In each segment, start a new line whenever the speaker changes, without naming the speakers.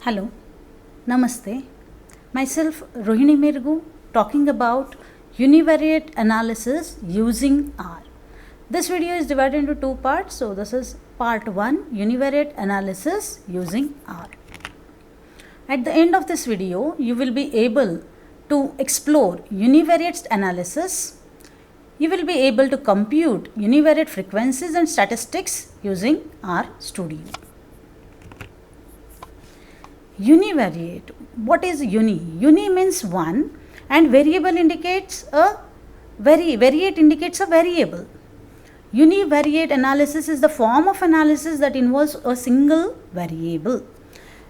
Hello, Namaste. Myself Rohini Mirgu talking about univariate analysis using R. This video is divided into two parts. So this is part 1, univariate analysis using R. At the end of this video, you will be able to explore univariate analysis. You will be able to compute univariate frequencies and statistics using R Studio. Univariate. What is uni? Uni means one and variable indicates a variate indicates a variable. Univariate analysis is the form of analysis that involves a single variable.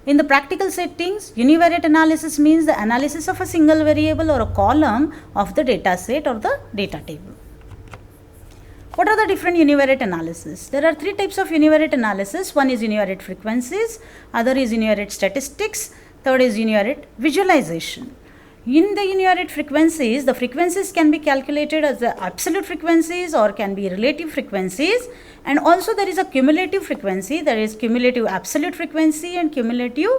In the practical settings, univariate analysis means the analysis of a single variable or a column of the data set or the data table. What are the different univariate analysis? There are three types of univariate analysis. One is univariate frequencies, other is univariate statistics, third is univariate visualization. In the univariate frequencies, the frequencies can be calculated as the absolute frequencies or can be relative frequencies, and also there is a cumulative frequency, there is cumulative absolute frequency and cumulative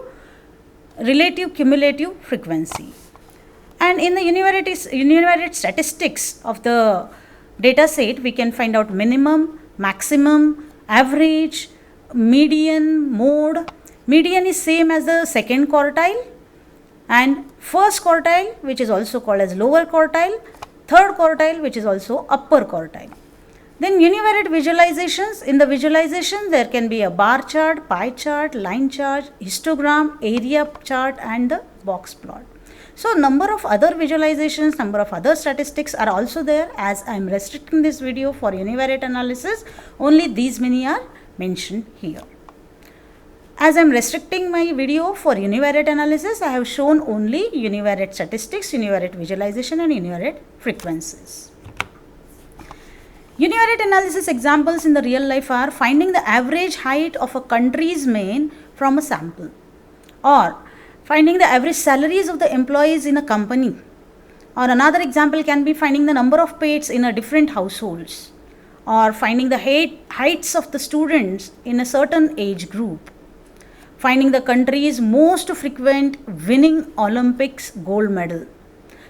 relative cumulative frequency. And in the univariate statistics of the data set, we can find out minimum, maximum, average, median, mode. Median is same as the second quartile, and first quartile, which is also called as lower quartile, third quartile, which is also upper quartile. Then univariate visualizations. In the visualization, there can be a bar chart, pie chart, line chart, histogram, area chart, and the box plot. So number of other visualizations, number of other statistics are also there. As I am restricting this video for univariate analysis, only these many are mentioned here. As I am restricting my video for univariate analysis, I have shown only univariate statistics, univariate visualization and univariate frequencies. Univariate analysis examples in the real life are finding the average height of a country's mean from a sample, or finding the average salaries of the employees in a company, or another example can be finding the number of pets in a different households, or finding the heights of the students in a certain age group, finding the country's most frequent winning Olympics gold medal.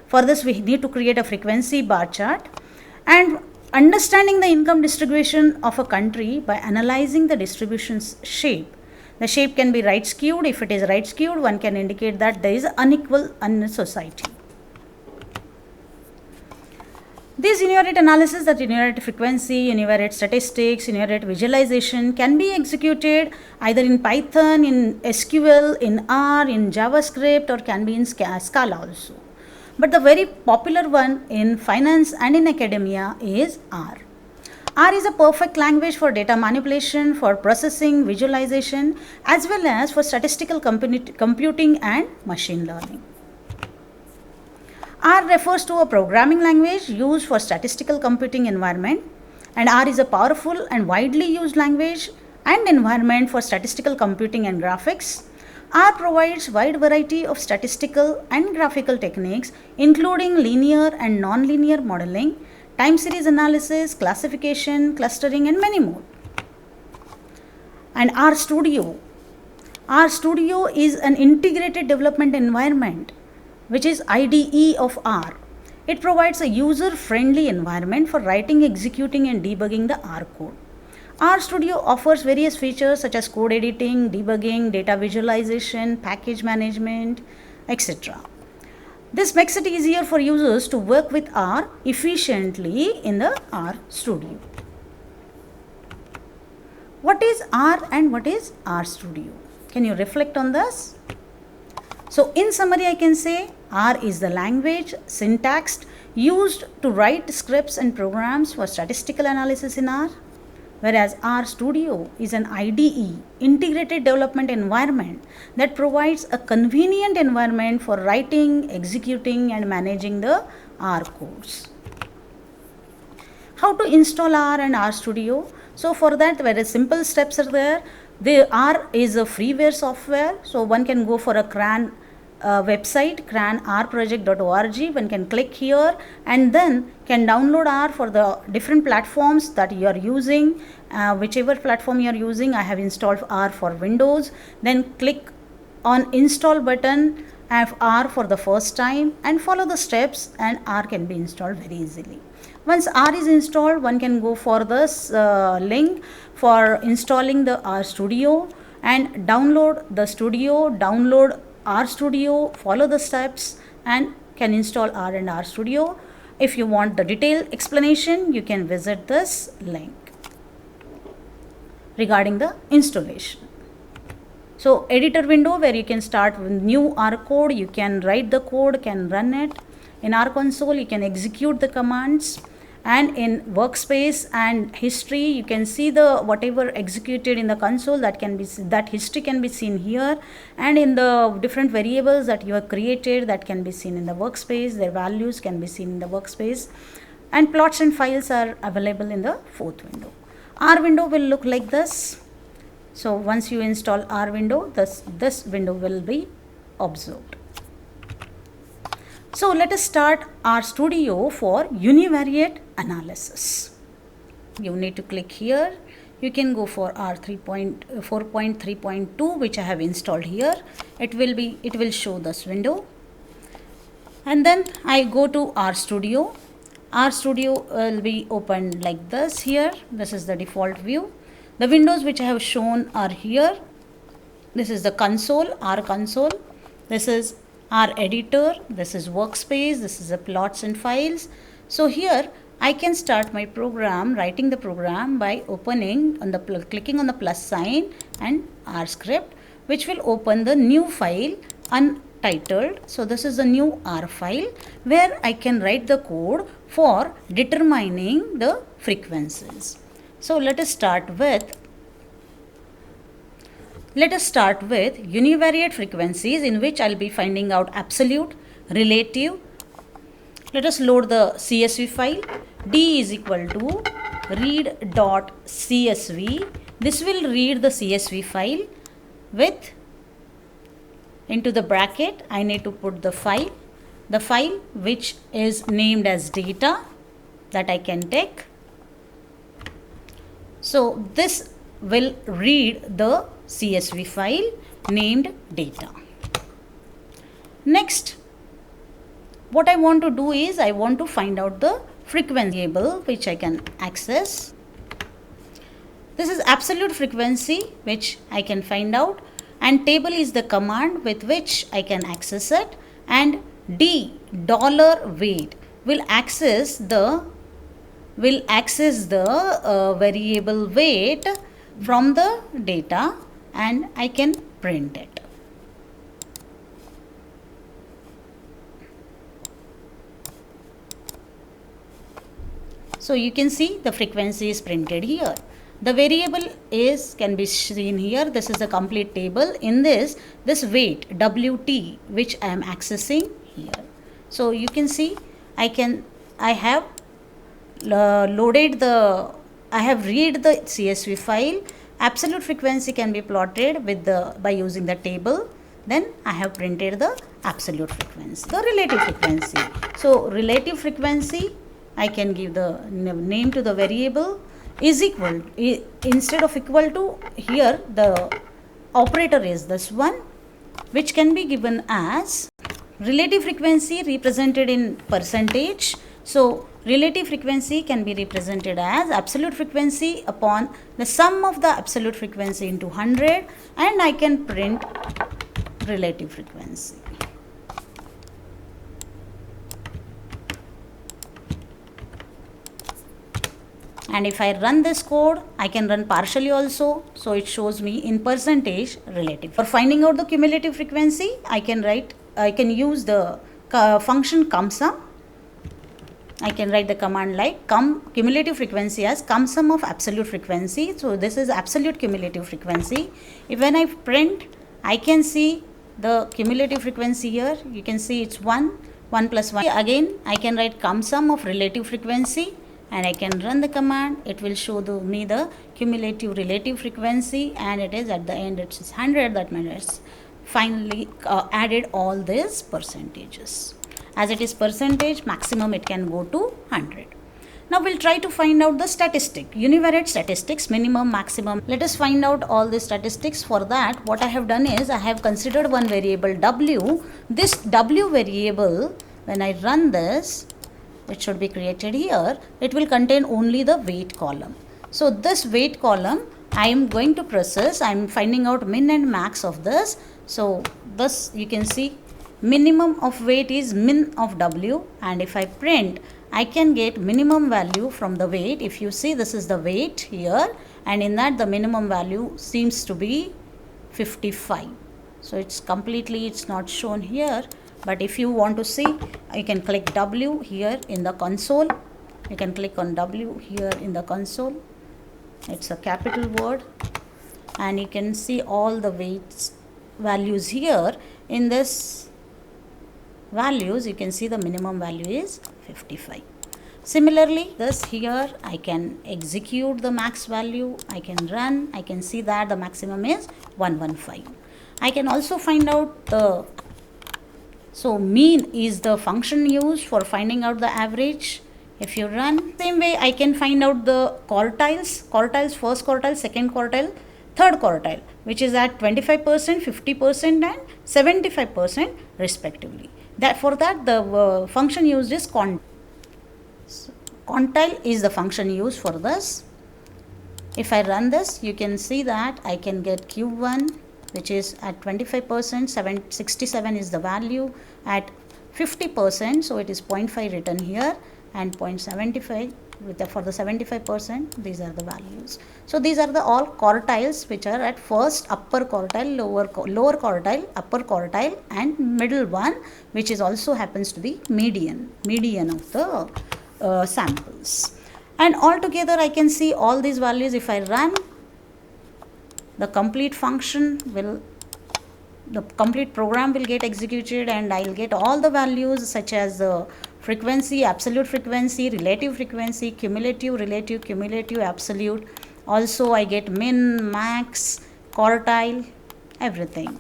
For this we need to create a frequency bar chart, and understanding the income distribution of a country by analyzing the distribution's shape. The shape can be right skewed. If it is right skewed, one can indicate that there is unequal in society. These univariate analysis, that univariate frequency, univariate statistics, univariate visualization can be executed either in Python, in SQL, in R, in JavaScript, or can be in Scala also. But the very popular one in finance and in academia is R. R is a perfect language for data manipulation, for processing, visualization, as well as for statistical computing and machine learning. R refers to a programming language used for statistical computing environment, and R is a powerful and widely used language and environment for statistical computing and graphics. R provides wide variety of statistical and graphical techniques, including linear and non-linear modeling, time series analysis, classification, clustering, and many more. And R Studio. R Studio is an integrated development environment, which is IDE of R. It provides a user-friendly environment for writing, executing, and debugging the R code. R Studio offers various features such as code editing, debugging, data visualization, package management, etc. This makes it easier for users to work with R efficiently in the R Studio. What is R and what is R Studio? Can you reflect on this? So in summary, I can say R is the language, syntax used to write scripts and programs for statistical analysis in R, whereas R Studio is an IDE, integrated development environment, that provides a convenient environment for writing, executing, and managing the R codes. How to install R and R Studio? So for that, very simple steps are there. The R is a freeware software, so one can go for a CRAN website, cranrproject.org. One can click here and then can download R for the different platforms that you are using. Whichever platform you are using, I have installed R for Windows. Then click on install button of R for the first time and follow the steps, and R can be installed very easily. Once R is installed, one can go for this link for installing the R Studio and download the studio, download R Studio, follow the steps, and can install R and R Studio. If you want the detailed explanation, you can visit this link regarding the installation. So editor window where you can start with new R code, you can write the code, can run it. In R console you can execute the commands, and in workspace and history you can see the whatever executed in the console, that history can be seen here, and in the different variables that you have created, that can be seen in the workspace, their values can be seen in the workspace, and plots and files are available in the fourth window. R window will look like this. So once you install R window, this window will be observed. So let us start R Studio for univariate analysis. You need to click here. You can go for R 4.3.2, which I have installed here. It will show this window. And then I go to R Studio. R Studio will be opened like this here. This is the default view. The windows which I have shown are here. This is the console, R console. This is R editor. This is workspace. This is the plots and files. So here I can start my program, writing the program by opening on the clicking on the plus sign and R script, which will open the new file untitled. So this is the new R file where I can write the code for determining the frequencies. So let us start with univariate frequencies, in which I'll be finding out absolute, relative. Let us load the CSV file. D is equal to read.csv. This will read the CSV file with, into the bracket I need to put the file which is named as data, that I can take. So this will read the CSV file named data. Next, what I want to do is I want to find out the frequency variable which I can access. This is absolute frequency which I can find out, and table is the command with which I can access it, and D $weight will access the variable weight from the data, and I can print it. So you can see the frequency is printed here. The variable can be seen here. This is the complete table. In this weight WT which I am accessing here. So you can see I have read the CSV file. Absolute frequency can be plotted by using the table. Then I have printed the absolute frequency. The relative frequency. So relative frequency, I can give the name to the variable is equal. Instead of equal to, here the operator is this one, which can be given as relative frequency represented in percentage. So relative frequency can be represented as absolute frequency upon the sum of the absolute frequency into 100, and I can print relative frequency. And if I run this code, I can run partially also, so it shows me in percentage relative. For finding out the cumulative frequency, I can use the function CumSum. I can write the command like cumulative frequency as CumSum of absolute frequency. So this is absolute cumulative frequency. When I print, I can see the cumulative frequency here. You can see it's 1 plus 1. Again, I can write CumSum of relative frequency, and I can run the command. It will show me the cumulative relative frequency, and it is at the end it is 100. That means it's finally added all these percentages. As it is percentage, maximum it can go to 100. Now we'll try to find out the statistic, univariate statistics, minimum, maximum. Let us find out all the statistics. For that, what I have done is I have considered one variable w. This w variable, when I run this, it should be created here, it will contain only the weight column. So this weight column I am going to process. I am finding out min and max of this. So this you can see minimum of weight is min of w, and if I print, I can get minimum value from the weight. If you see, this is the weight here, and in that the minimum value seems to be 55. So it's not shown here, but if you want to see, you can click W here in the console. You can click on W here in the console. It's a capital word, and you can see all the weights values here. In this values, you can see the minimum value is 55. Similarly, this here I can execute the max value, I can run, I can see that the maximum is 115. I can also find out the, so mean is the function used for finding out the average. If you run, same way I can find out the quartiles, first quartile, second quartile, third quartile, which is at 25%, 50% and 75% respectively. For that the function used is quantile is the function used for this. If I run this, you can see that I can get Q1, which is at 25%, 67 is the value, at 50%, so it is 0.5 written here, and 0.75 for the 75%, these are the values. So these are the all quartiles which are at first, upper quartile, lower quartile, upper quartile, and middle one, which is also happens to be median of the samples. And altogether I can see all these values. If I run, the complete program will get executed, and I will get all the values such as the frequency, absolute frequency, relative frequency, cumulative, relative, cumulative, absolute. Also I get min, max, quartile, everything.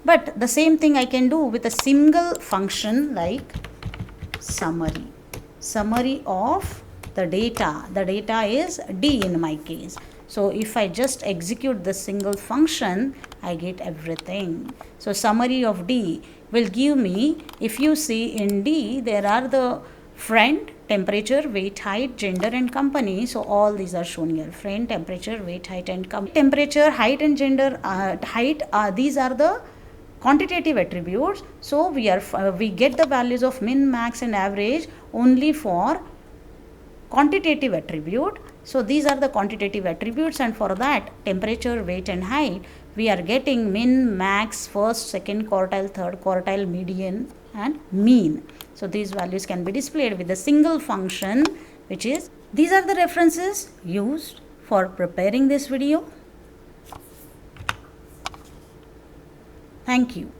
But the same thing I can do with a single function like summary of the data. The data is D in my case. So if I just execute this single function, I get everything. So summary of D will give me, if you see in D, there are the friend, temperature, weight, height, gender and company. So all these are shown here. Friend, temperature, weight, height and company. Temperature, height and gender, height, these are the quantitative attributes. So we get the values of min, max and average only for quantitative attribute. So these are the quantitative attributes, and for that temperature, weight and height, we are getting min, max, first, second quartile, third quartile, median and mean. So these values can be displayed with a single function, which is, these are the references used for preparing this video. Thank you.